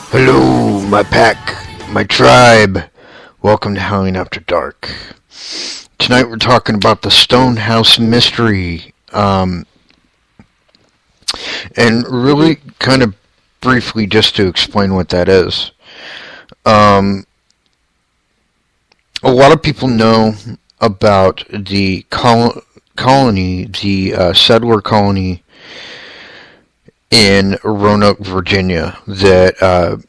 Hello, my pack, my tribe. Welcome to Howling After Dark. Tonight we're talking about the Stonehouse mystery. And really kind of briefly just to explain what that is. A lot of people know about the colony, the settler colony in Roanoke, Virginia. That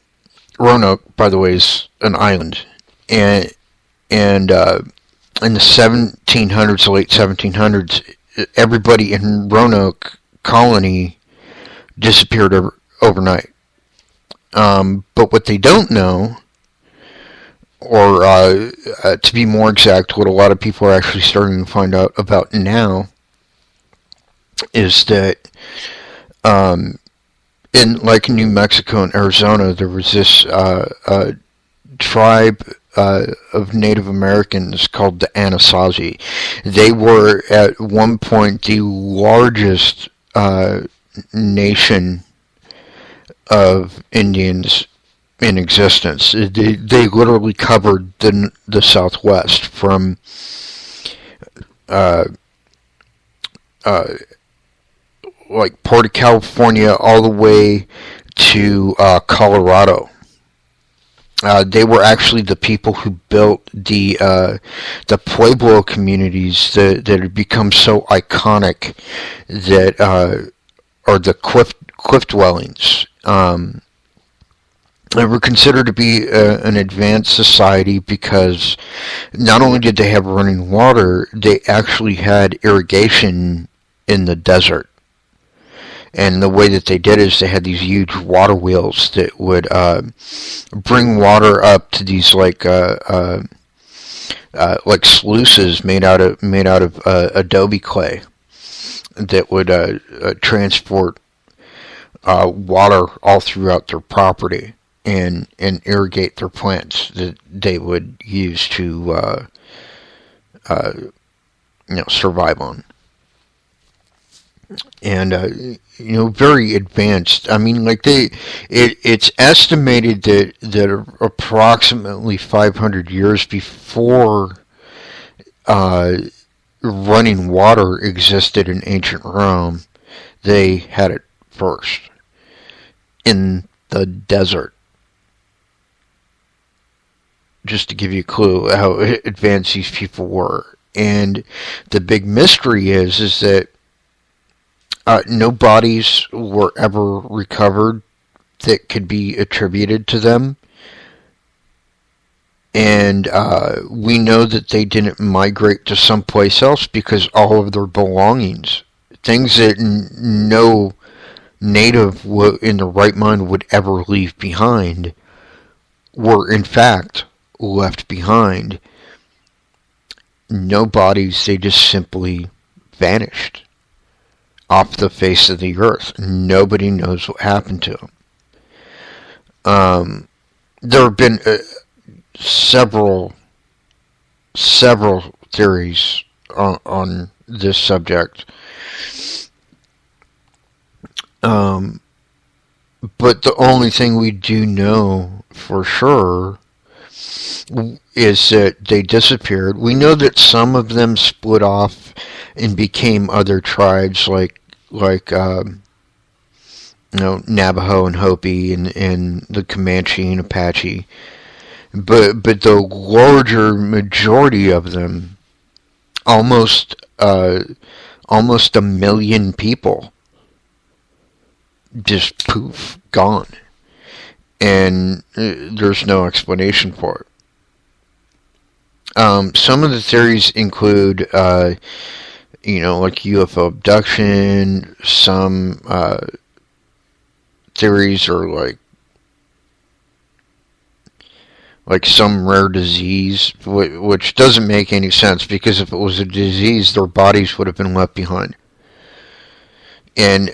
Roanoke, by the way, is an island, and in the 1700s, late 1700s, everybody in Roanoke colony disappeared overnight. But what they don't know, or to be more exact, what a lot of people are actually starting to find out about now, is that in like New Mexico and Arizona, there was this tribe of Native Americans called the Anasazi. They were at one point the largest nation of Indians in existence. They literally covered the Southwest from like part of California all the way to Colorado. They were actually the people who built the Pueblo communities that had become so iconic, that are the cliff dwellings. They were considered to be an advanced society because not only did they have running water, they actually had irrigation in the desert. And the way that they did is they had these huge water wheels that would bring water up to these like sluices made out of adobe clay that would transport water all throughout their property and irrigate their plants that they would use to survive on. And very advanced. I mean, like it's estimated that approximately 500 years before running water existed in ancient Rome, they had it first in the desert. Just to give you a clue how advanced these people were. And the big mystery is that no bodies were ever recovered that could be attributed to them. And we know that they didn't migrate to someplace else because all of their belongings, things that no native in the right mind would ever leave behind, were in fact left behind. No bodies, they just simply vanished off the face of the earth. Nobody knows what happened to them. There have been several theories on this subject. But the only thing we do know for sure is that they disappeared. We know that some of them split off and became other tribes like Navajo and Hopi and the Comanche and Apache, but the larger majority of them, almost a million people, just poof, gone, and there's no explanation for it. Some of the theories include like UFO abduction. Some theories are like some rare disease, which doesn't make any sense, because if it was a disease, their bodies would have been left behind. And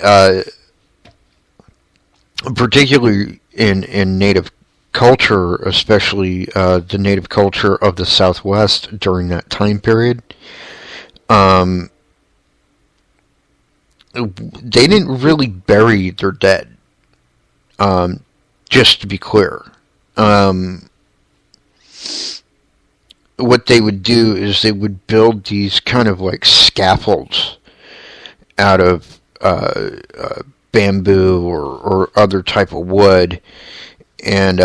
particularly in native culture, especially the native culture of the Southwest during that time period, they didn't really bury their dead. just to be clear. Um, what they would do is they would build these kind of like scaffolds out of bamboo or other type of wood, and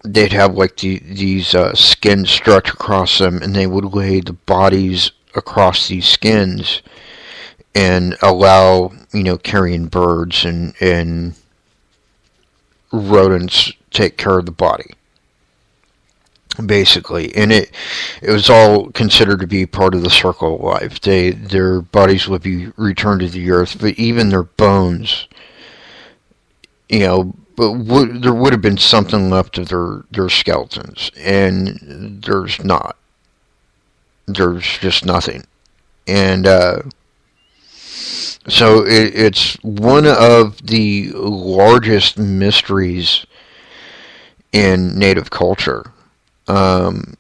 they'd have like these skins stretch across them, and they would lay the bodies across these skins and allow, carrion birds and rodents take care of the body, basically. And it was all considered to be part of the circle of life. Their bodies would be returned to the earth, but even their bones, but there would have been something left of their skeletons, and there's not. There's just nothing. And so it's one of the largest mysteries in Native culture. And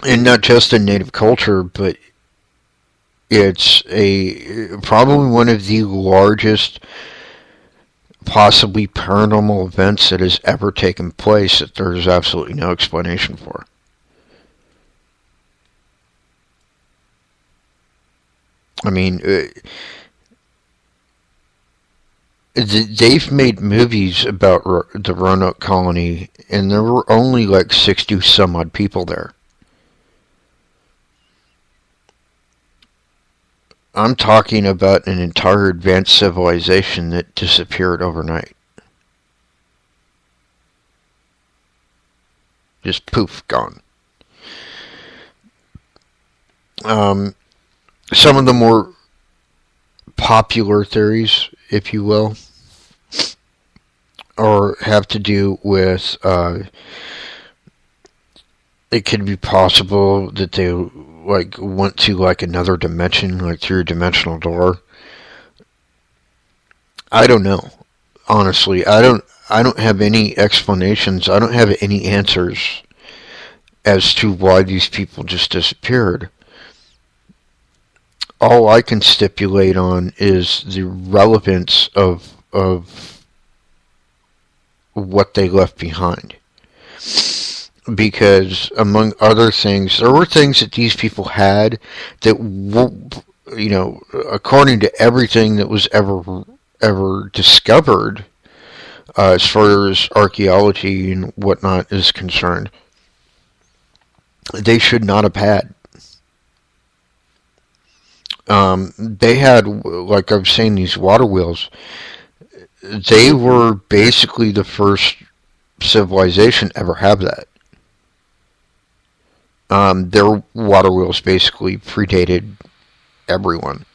not just in Native culture, but it's probably one of the largest, possibly paranormal events that has ever taken place that there's absolutely no explanation for. I mean, they've made movies about the Roanoke colony, and there were only like 60 some odd people there. I'm talking about an entire advanced civilization that disappeared overnight. Just poof, gone. Some of the more popular theories, if you will, or have to do with it could be possible that they went to another dimension, through a dimensional door. I don't know. Honestly, I don't have any explanations. I don't have any answers as to why these people just disappeared. All I can stipulate on is the relevance of what they left behind. Because, among other things, there were things that these people had that, according to everything that was ever discovered, as far as archaeology and whatnot is concerned, they should not have had. They had, like I was saying, these water wheels. They were basically the first civilization to ever have that. Their water wheels basically predated everyone.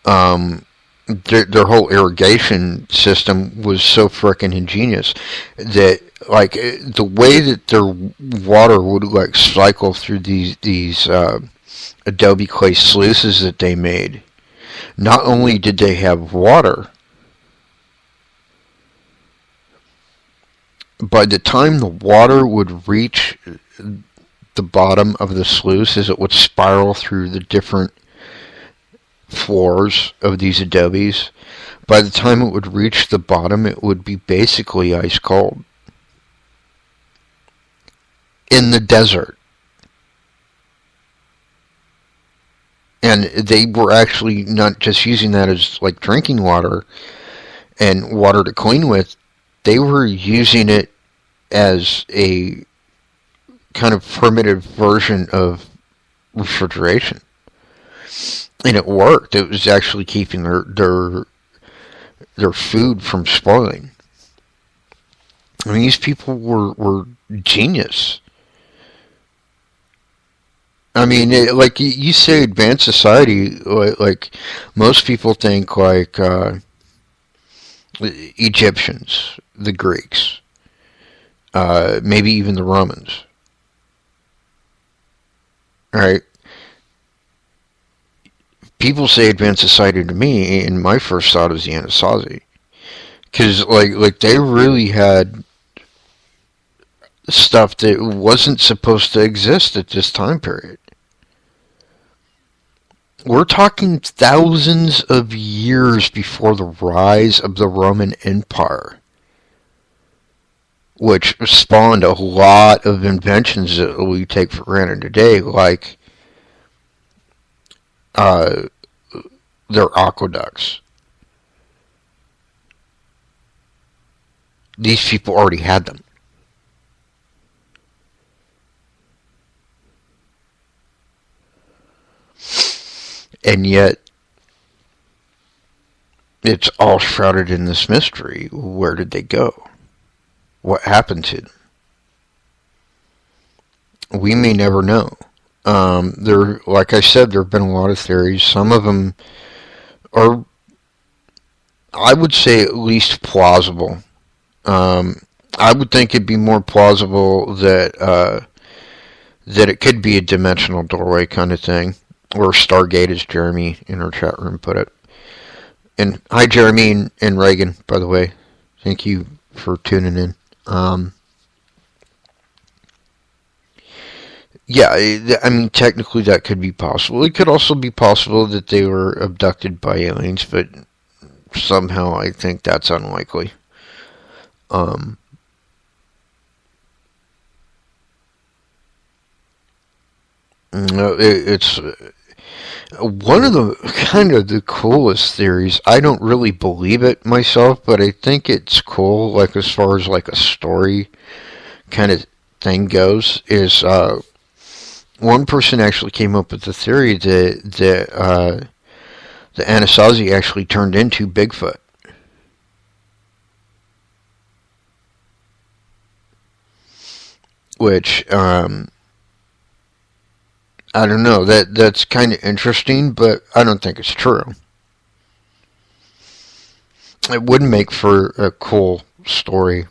Their whole irrigation system was so frickin' ingenious that, the way that their water would, cycle through these adobe clay sluices that they made, not only did they have water, by the time the water would reach the bottom of the sluice, as it would spiral through the different floors of these adobes, by the time it would reach the bottom, it would be basically ice cold. In the desert. And they were actually not just using that as drinking water and water to clean with, they were using it as a kind of primitive version of refrigeration. And it worked. It was actually keeping their food from spoiling. I mean, these people were genius. I mean, you say advanced society, most people think Egyptians, the Greeks, maybe even the Romans. Right? People say advanced society to me, and my first thought is the Anasazi. Because, they really had stuff that wasn't supposed to exist at this time period. We're talking thousands of years before the rise of the Roman Empire, which spawned a lot of inventions that we take for granted today, like uh, their aqueducts. These people already had them. And yet, it's all shrouded in this mystery. Where did they go? What happened to them? We may never know. Like I said, there have been a lot of theories. Some of them are, I would say, at least plausible. I would think it'd be more plausible that it could be a dimensional doorway kind of thing, or Stargate, as Jeremy in our chat room put it. And hi, Jeremy and Reagan, by the way. Thank you for tuning in. Yeah, I mean, technically that could be possible. It could also be possible that they were abducted by aliens, but somehow I think that's unlikely. No, it's one of the kind of the coolest theories. I don't really believe it myself, but I think it's cool, like as far as like a story kind of thing goes, is one person actually came up with the theory that the Anasazi actually turned into Bigfoot. Which I don't know. That's kind of interesting, but I don't think it's true. It would make for a cool story,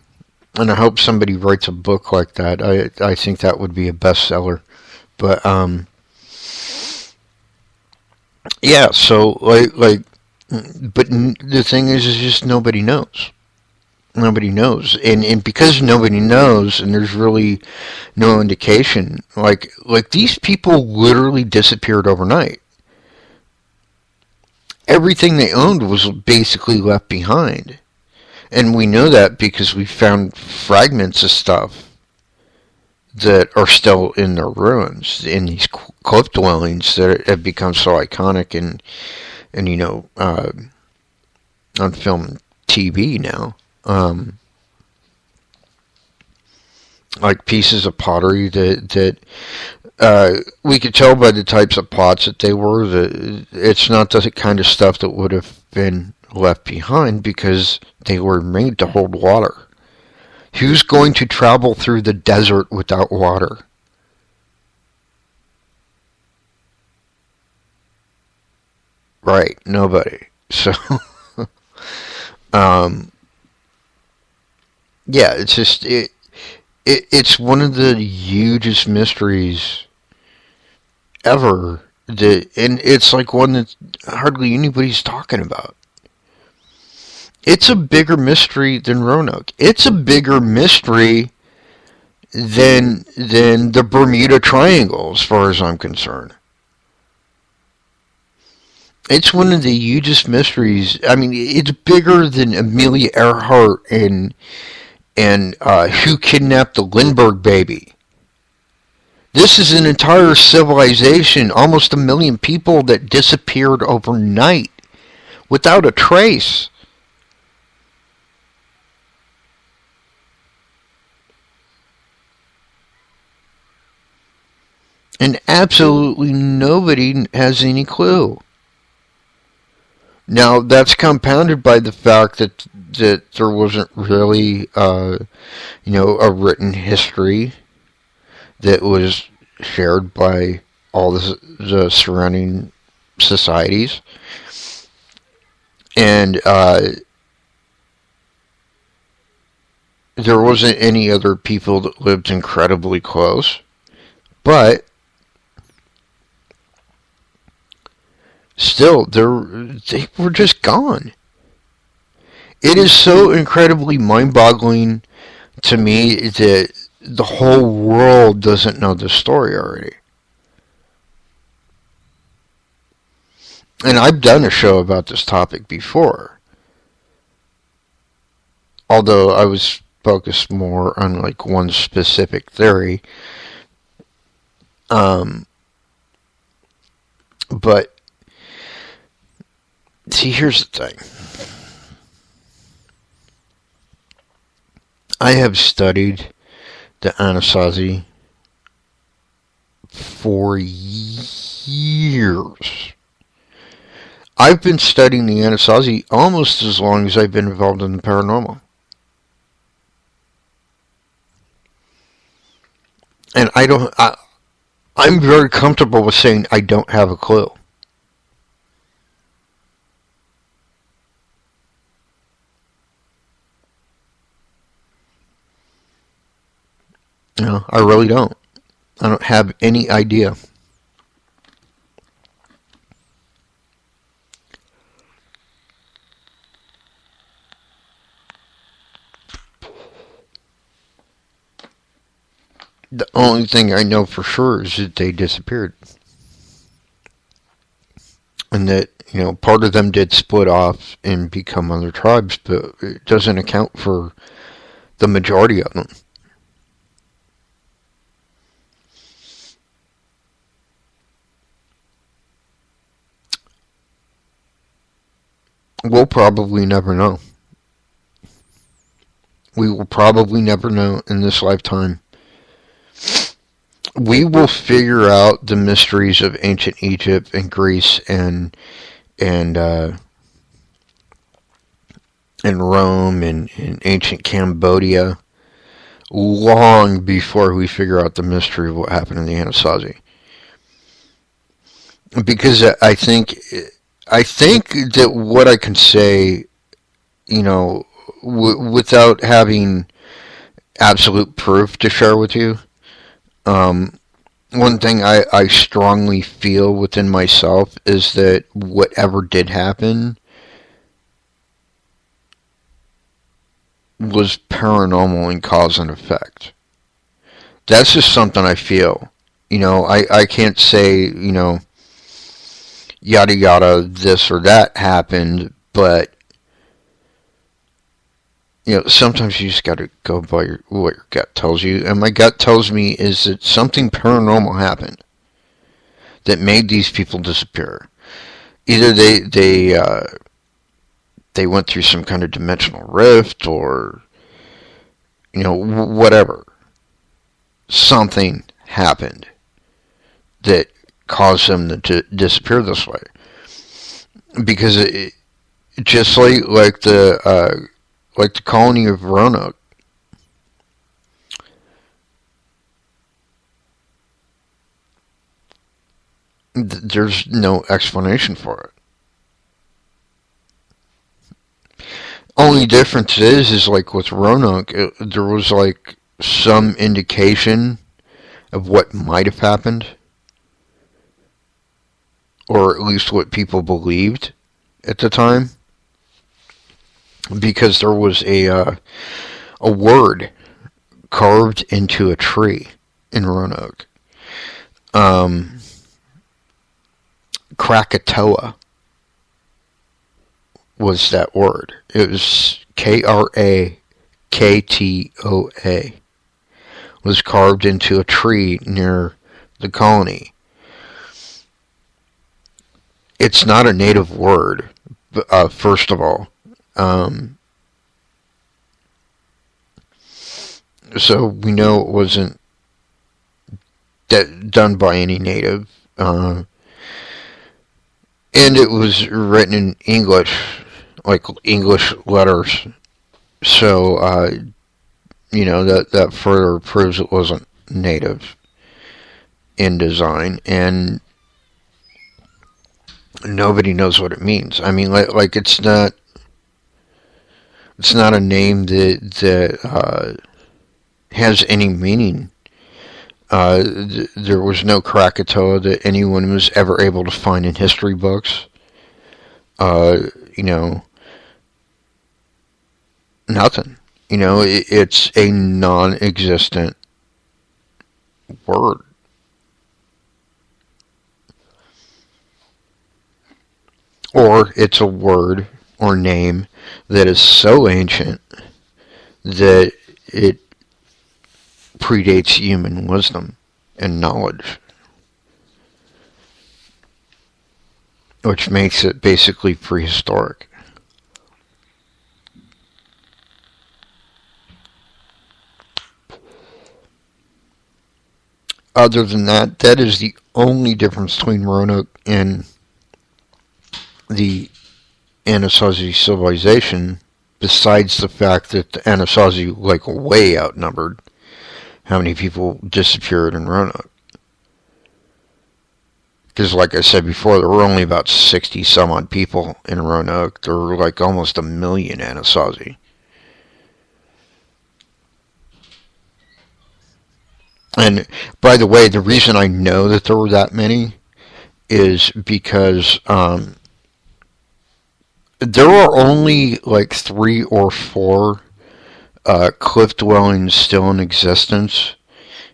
and I hope somebody writes a book like that. I think that would be a bestseller. But yeah. So but the thing is just nobody knows. Nobody knows, and because nobody knows, and there's really no indication, like these people literally disappeared overnight. Everything they owned was basically left behind, and we know that because we found fragments of stuff that are still in their ruins in these cliff dwellings that have become so iconic and on film and TV now. Like pieces of pottery that we could tell by the types of pots that they were that it's not the kind of stuff that would have been left behind because they were made to hold water. Who's going to travel through the desert without water? Right, nobody. So, yeah, it's just it's one of the hugest mysteries ever. And it's like one that hardly anybody's talking about. It's a bigger mystery than Roanoke. It's a bigger mystery than the Bermuda Triangle, as far as I'm concerned. It's one of the hugest mysteries. I mean, it's bigger than Amelia Earhart and who kidnapped the Lindbergh baby. This is an entire civilization, almost 1 million people that disappeared overnight without a trace. And absolutely nobody has any clue. Now, that's compounded by the fact that there wasn't really, a written history that was shared by all the surrounding societies. And there wasn't any other people that lived incredibly close. But still, they were just gone. It is so incredibly mind-boggling to me that the whole world doesn't know the story already. And I've done a show about this topic before, although I was focused more on like one specific theory. But see, here's the thing. I have studied the Anasazi for years. I've been studying the Anasazi almost as long as I've been involved in the paranormal. And I'm very comfortable with saying I don't have a clue. No, I really don't. I don't have any idea. The only thing I know for sure is that they disappeared. And that, part of them did split off and become other tribes, but it doesn't account for the majority of them. We'll probably never know. We will probably never know in this lifetime. We will figure out the mysteries of ancient Egypt and Greece and Rome and ancient Cambodia long before we figure out the mystery of what happened in the Anasazi. Because I think that what I can say, without having absolute proof to share with you, one thing I strongly feel within myself is that whatever did happen was paranormal in cause and effect. That's just something I feel. I can't say, yada yada, this or that happened, but sometimes you just got to go by what your gut tells you. And my gut tells me is that something paranormal happened that made these people disappear. Either they went through some kind of dimensional rift or, whatever. Something happened that caused them to disappear this way. Because just like the colony of Roanoke, there's no explanation for it. Only difference is like with Roanoke, there was like some indication of what might have happened, or at least what people believed at the time. Because there was a word carved into a tree in Roanoke. Krakatoa was that word. It was Kraktoa. Was carved into a tree near the colony. It's not a native word, first of all. So we know it wasn't done by any native, and it was written in English, like English letters. So that further proves it wasn't native in design, and nobody knows what it means. I mean, like it's not a name that has any meaning. There was no Krakatoa that anyone was ever able to find in history books. Nothing. It's a non-existent word. or it's a word or name that is so ancient that it predates human wisdom and knowledge, which makes it basically prehistoric. Other than that, that is the only difference between Roanoke and the Anasazi civilization, besides the fact that the Anasazi, like, way outnumbered how many people disappeared in Roanoke. Because, like I said before, there were only about 60 some odd people in Roanoke. There were like almost 1 million Anasazi. And, by the way, the reason I know that there were that many is because there are only like 3 or 4 cliff dwellings still in existence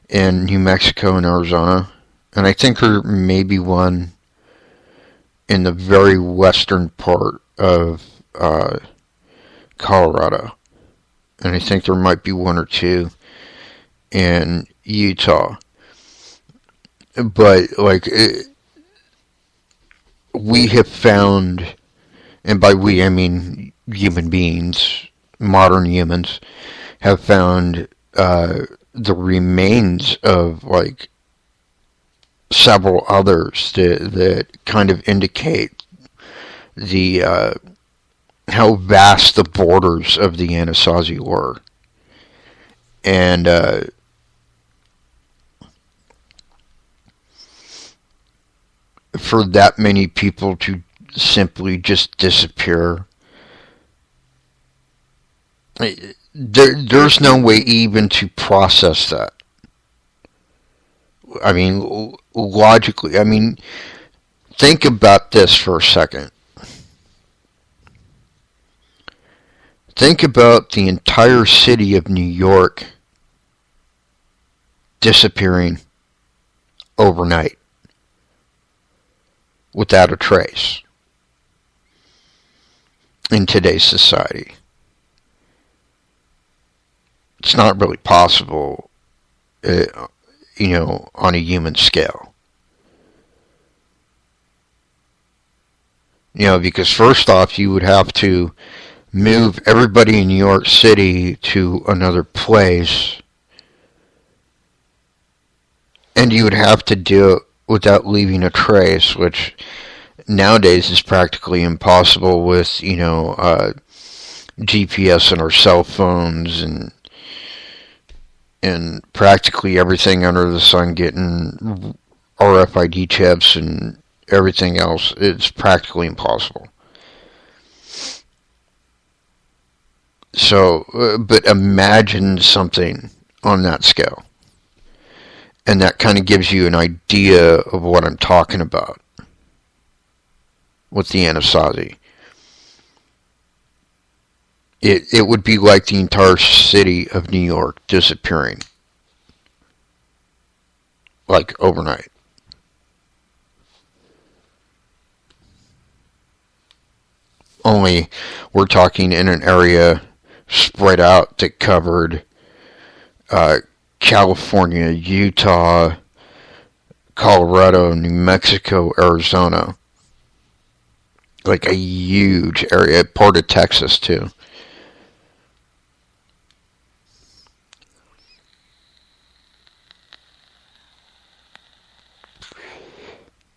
in New Mexico and Arizona. And I think there may be one in the very western part of Colorado. And I think there might be 1 or 2 in Utah. But, like, we have found, and by we I mean human beings, modern humans, have found the remains of, like, several others that kind of indicate the how vast the borders of the Anasazi were. And for that many people to simply just disappear, there's no way even to process that. I mean, logically, I mean, think about this for a second. Think about the entire city of New York disappearing overnight without a trace in today's society. It's not really possible, on a human scale. Because first off, you would have to move everybody in New York City to another place, and you would have to do it without leaving a trace, which nowadays is practically impossible with, GPS in our cell phones and practically everything under the sun getting RFID chips and everything else. It's practically impossible. So, but imagine something on that scale. And that kind of gives you an idea of what I'm talking about with the Anasazi. It would be like the entire city of New York disappearing. Like overnight. Only we're talking in an area spread out that covered California, Utah, Colorado, New Mexico, Arizona. Like a huge area, part of Texas too.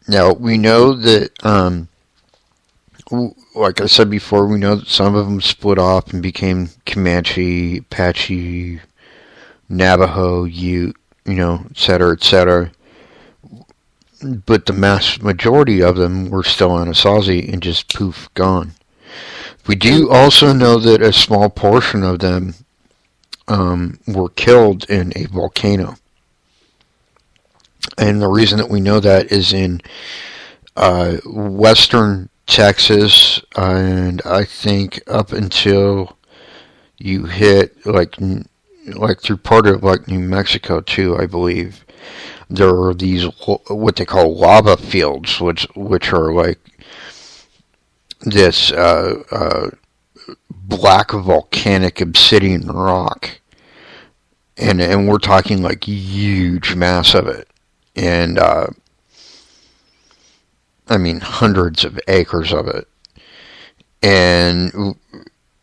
Now, we know that, like I said before, we know that some of them split off and became Comanche, Apache, Navajo, Ute, et cetera, but the mass majority of them were still Anasazi and just poof, gone. We do also know that a small portion of them were killed in a volcano. And the reason that we know that is in western Texas, and I think up until you hit like through part of like New Mexico too, I believe. There are these what they call lava fields, which are like this black volcanic obsidian rock, and we're talking like huge mass of it, and I mean hundreds of acres of it, and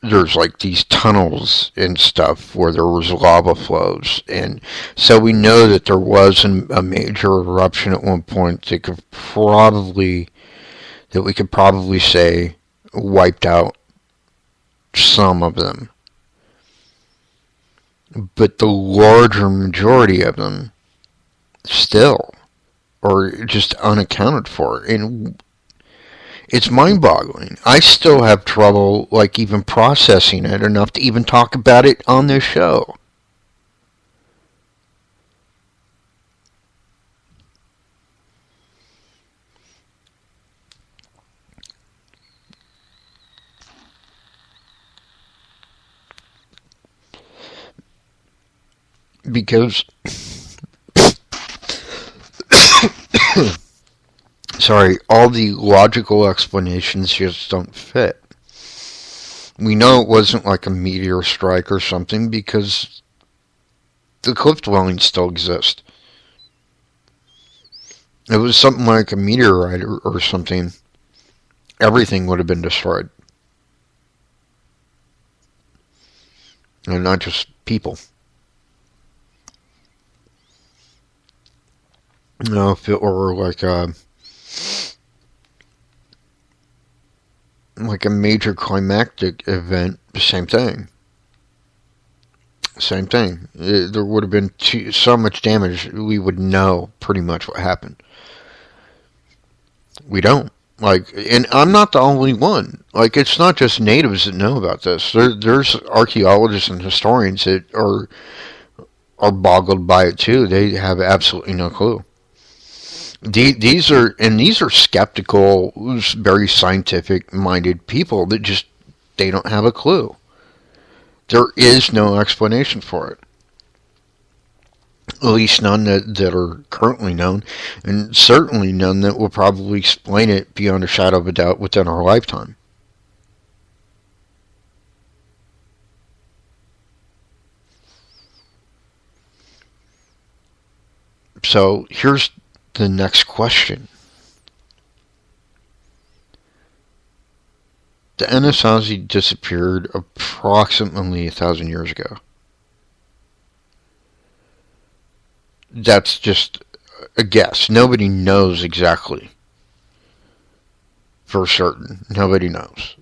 there's like these tunnels and stuff where there was lava flows, and so we know that there was a major eruption at one point that we could probably say wiped out some of them, but the larger majority of them still are just unaccounted for, and it's mind-boggling. I still have trouble, like, even processing it enough to even talk about it on this show. Because, sorry, all the logical explanations just don't fit. We know it wasn't like a meteor strike or something because the cliff dwellings still exist. If it was something like a meteorite or something, everything would have been destroyed. And not just people. You know, if it were like a major climactic event, the same thing. Same thing. There would have been so much damage, we would know pretty much what happened. We don't. Like, and I'm not the only one. Like, it's not just natives that know about this. There's archaeologists and historians that are boggled by it too. They have absolutely no clue. These are skeptical, very scientific-minded people that just, they don't have a clue. There is no explanation for it. At least none that are currently known, and certainly none that will probably explain it beyond a shadow of a doubt within our lifetime. So here's the next question. The Anasazi disappeared approximately 1,000 years ago. That's just a guess. Nobody knows exactly for certain. Nobody knows.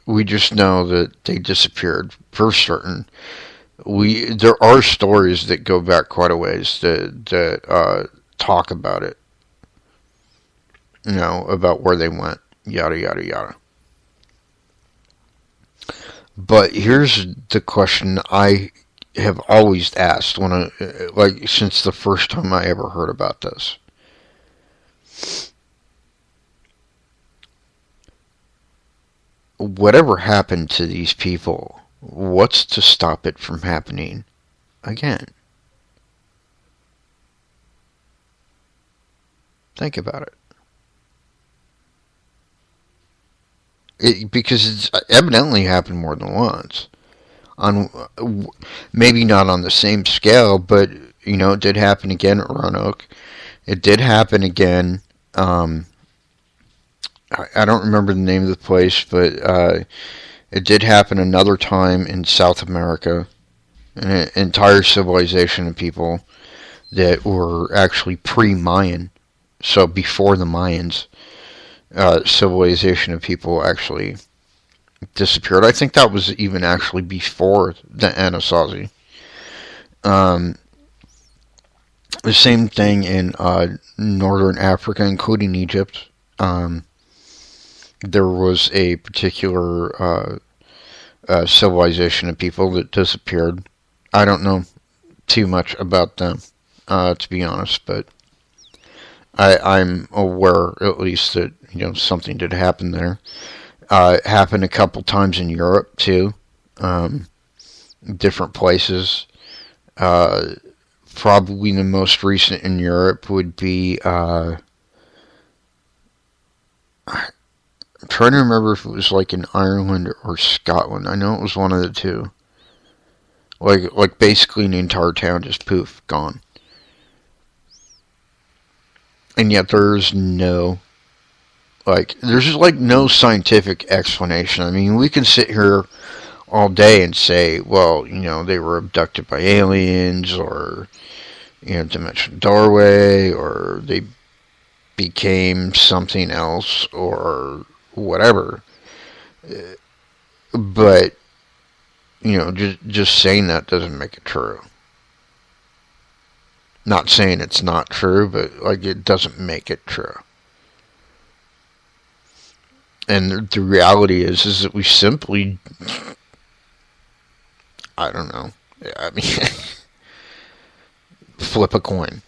We just know that they disappeared for certain. There are stories that go back quite a ways that talk about it. You know, about where they went. Yada, yada, yada. But here's the question I have always asked since the first time I ever heard about this. Whatever happened to these people, what's to stop it from happening again? Think about it. Because it's evidently happened more than once. Maybe not on the same scale, but it did happen again at Roanoke. It did happen again. I don't remember the name of the place, but it did happen another time in South America. An entire civilization of people that were actually pre-Mayan, so before the Mayans. Civilization of people actually disappeared. I think that was even actually before the Anasazi. The same thing in northern Africa, including Egypt. There was a particular civilization of people that disappeared. I don't know too much about them, to be honest, but I'm aware at least that something did happen there. It happened a couple times in Europe too, different places. Probably the most recent in Europe would be I'm trying to remember if it was like in Ireland or Scotland. I know it was one of the two. Like basically the entire town just poof, gone. And yet there's there's like no scientific explanation. I mean, we can sit here all day and say, well, they were abducted by aliens, or, dimensional doorway, or they became something else, or whatever. But, just saying that doesn't make it true. Not saying it's not true, but, it doesn't make it true. And the reality is that we simply, I don't know, I mean, flip a coin.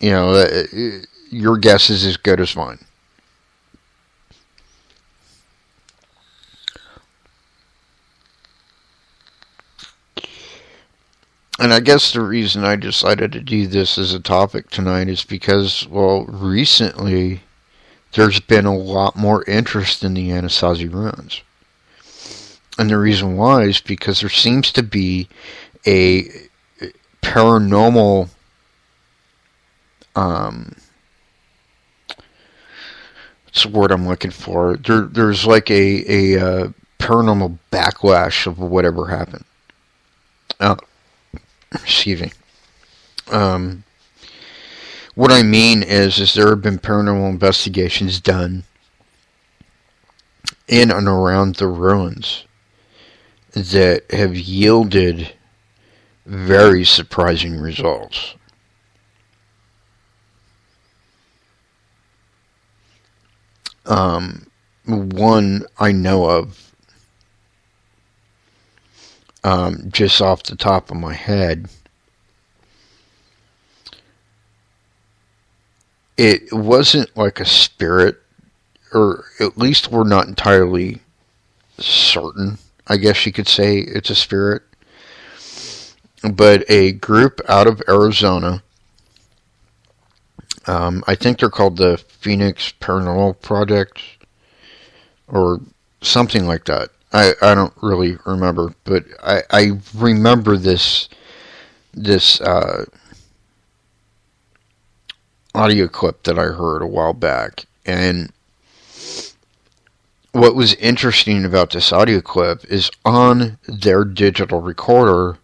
Your guess is as good as mine. And I guess the reason I decided to do this as a topic tonight is because, well, recently there's been a lot more interest in the Anasazi ruins. And the reason why is because there seems to be a paranormal what's the word I'm looking for? There's like a paranormal backlash of whatever happened. Excuse me. What I mean is there have been paranormal investigations done in and around the ruins that have yielded very surprising results. One I know of, just off the top of my head, it wasn't like a spirit, or at least we're not entirely certain, I guess you could say it's a spirit, but a group out of Arizona, I think they're called the Phoenix Paranormal Project, or something like that. I don't really remember, but I remember this audio clip that I heard a while back. And what was interesting about this audio clip is on their digital recorder,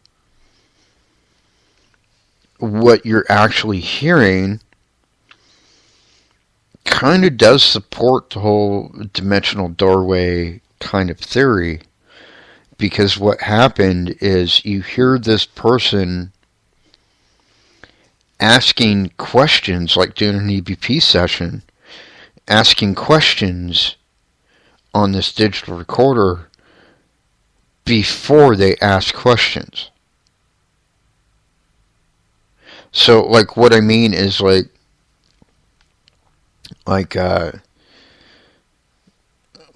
what you're actually hearing kind of does support the whole dimensional doorway kind of theory, because what happened is you hear this person asking questions, like doing an EVP session, asking questions on this digital recorder before they ask questions. So, like, what I mean is, like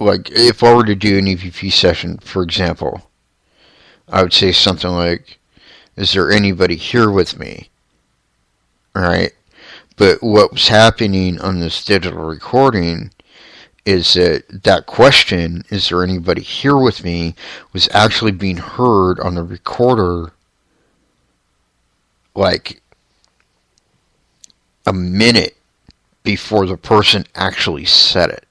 if I were to do an EVP session, for example, I would say something like, is there anybody here with me? Alright? But what was happening on this digital recording is that question, is there anybody here with me, was actually being heard on the recorder like a minute before the person actually said it.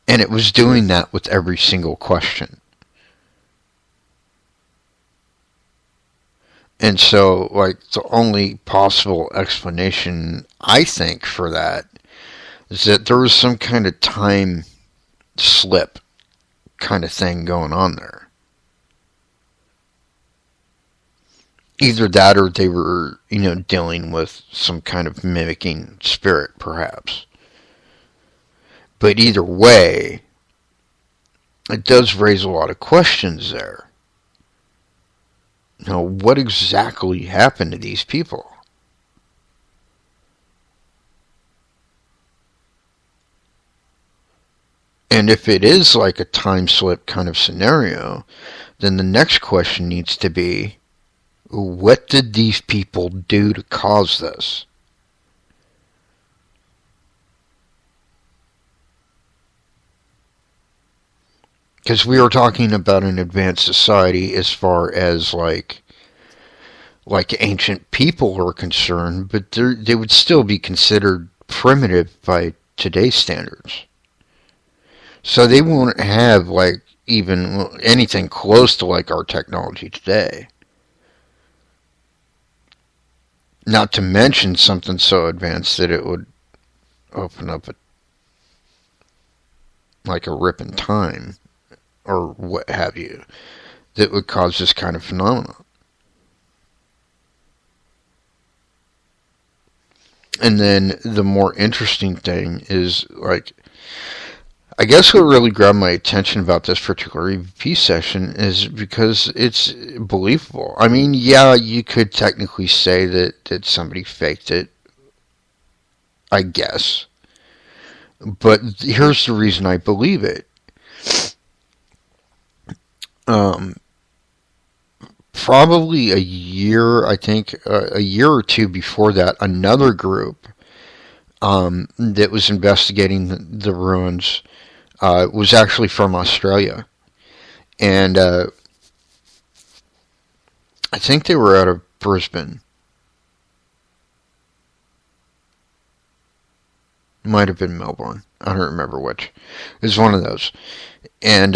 And it was doing that with every single question. And so, like, the only possible explanation, I think, for that is that there was some kind of time slip kind of thing going on there. Either that or they were, dealing with some kind of mimicking spirit, perhaps. But either way, it does raise a lot of questions there. What exactly happened to these people? And if it is like a time slip kind of scenario, then the next question needs to be, what did these people do to cause this? Because we are talking about an advanced society as far as like ancient people are concerned, but they would still be considered primitive by today's standards. So they won't have like even anything close to like our technology today. Not to mention something so advanced that it would open up like a rip in time or what have you that would cause this kind of phenomenon. And then the more interesting thing is, like, I guess what really grabbed my attention about this particular EVP session is because it's believable. I mean, yeah, you could technically say that somebody faked it, I guess. But here's the reason I believe it. Probably a year, I think, a year or two before that, another group that was investigating the ruins was actually from Australia. And I think they were out of Brisbane. Might have been Melbourne. I don't remember which. It was one of those. And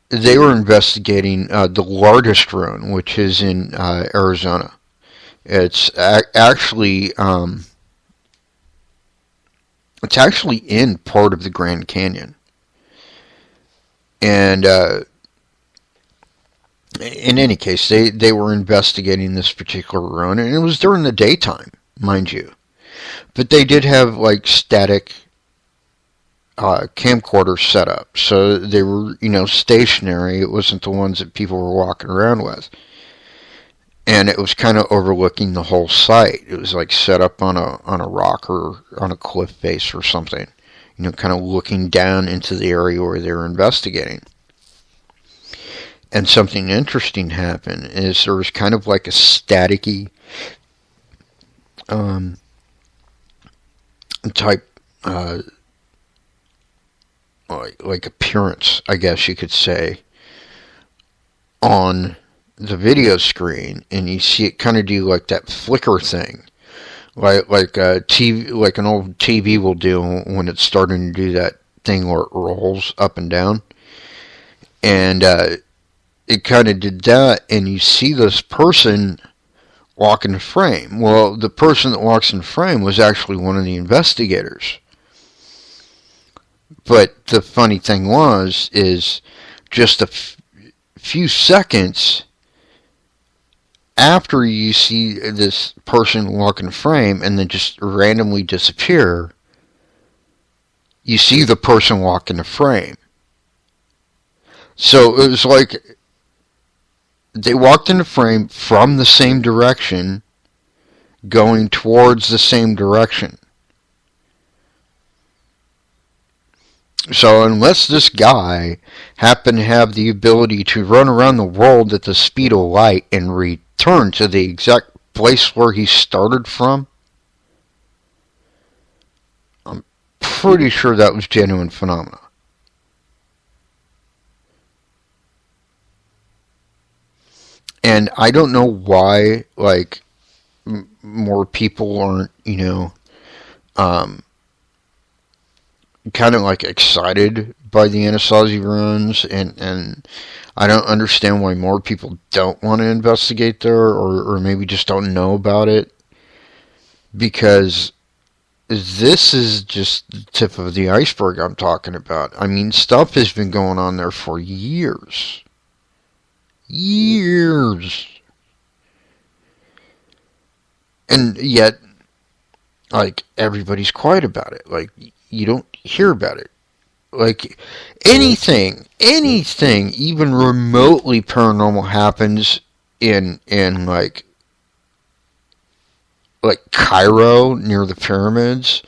they were investigating the largest ruin, which is in Arizona. It's actually in part of the Grand Canyon. And in any case, they were investigating this particular ruin, and it was during the daytime, mind you. But they did have like static camcorders set up, so they were, stationary. It wasn't the ones that people were walking around with. And it was kind of overlooking the whole site. It was like set up on a rock or on a cliff face or something, kind of looking down into the area where they were investigating. And something interesting happened is there was kind of like a staticky type like appearance, I guess you could say, on the video screen, and you see it kind of do like that flicker thing, like a TV, like an old TV will do when it's starting to do that thing where it rolls up and down, and it kind of did that, and you see this person walk in the frame. Well, the person that walks in the frame was actually one of the investigators. But the funny thing is just a few seconds after you see this person walk in the frame and then just randomly disappear, you see the person walk in the frame. So it was like they walked in the frame from the same direction, going towards the same direction. So unless this guy happened to have the ability to run around the world at the speed of light and return to the exact place where he started from, I'm pretty sure that was genuine phenomena. And I don't know why, like, more people aren't, kind of like excited by the Anasazi ruins, and I don't understand why more people don't want to investigate there, or maybe just don't know about it, because this is just the tip of the iceberg I'm talking about. I mean, stuff has been going on there for years. And yet, like, everybody's quiet about it. Like, you don't hear about it. Like, anything, even remotely paranormal happens in like Cairo, near the pyramids,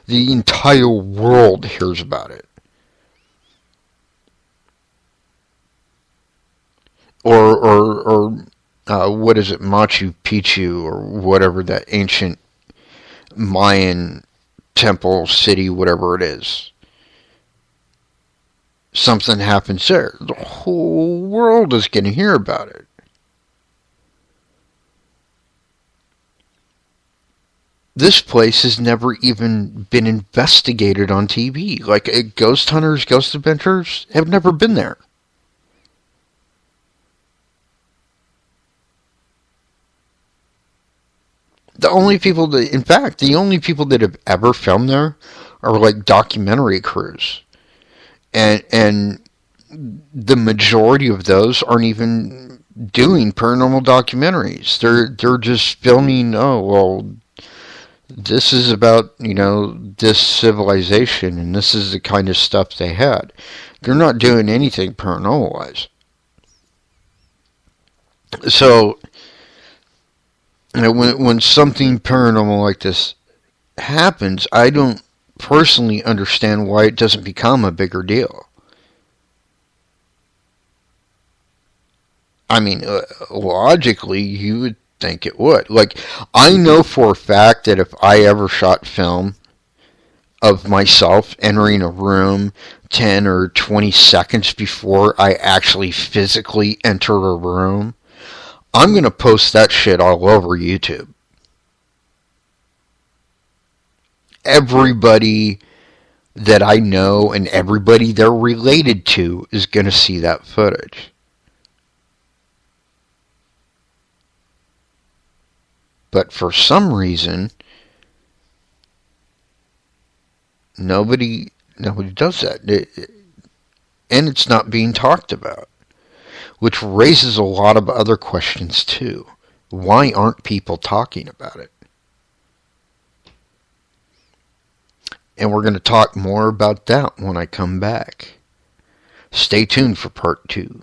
the entire world hears about it. Or what is it, Machu Picchu, or whatever that ancient Mayan temple city, whatever it is. something happens there, the whole world is going to hear about it. This place has never even been investigated on TV. Like, ghost hunters, ghost adventures have never been there. The only people that, in fact, the only people that have ever filmed there are like documentary crews. And the majority of those aren't even doing paranormal documentaries. They're just filming, oh, well, this is about, this civilization, and this is the kind of stuff they had. They're not doing anything paranormal-wise. So, when something paranormal like this happens, I don't personally understand why it doesn't become a bigger deal. I mean, logically, you would think it would. Like, I know for a fact that if I ever shot film of myself entering a room 10 or 20 seconds before I actually physically enter a room, I'm going to post that shit all over YouTube. Everybody that I know and everybody they're related to is going to see that footage. But for some reason, nobody does that. And it's not being talked about. Which raises a lot of other questions too. Why aren't people talking about it? And we're going to talk more about that when I come back. Stay tuned for part 2.